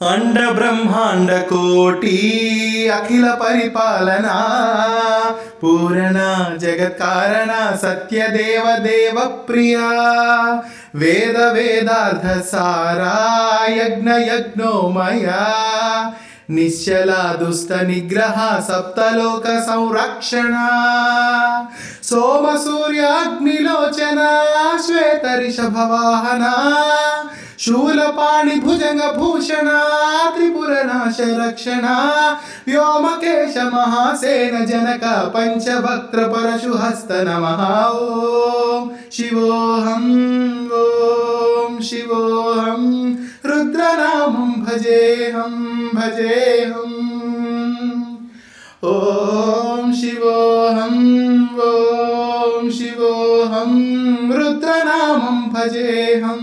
अंड ब्रह्मांड कोटि अखिल परिपालना पूर्ण जगत कारण सत्य देव देव प्रिया वेद वेदार्थ सारा यज्ञ यज्ञोमया निश्चला दुष्ट निग्रह सप्तलोक संरक्षण सोम सूर्याग्निलोचना श्वेत ऋषभ वाहना शूलपाणि भुजंग भूषण त्रिपुर नाश रक्षण व्योमकेश महासेन जनक पंचवक्त्र परशु हस्त नमः ओम शिवोहम रुद्रनामं भजेहम ओम शिवोहम रुद्रनामं भजेहम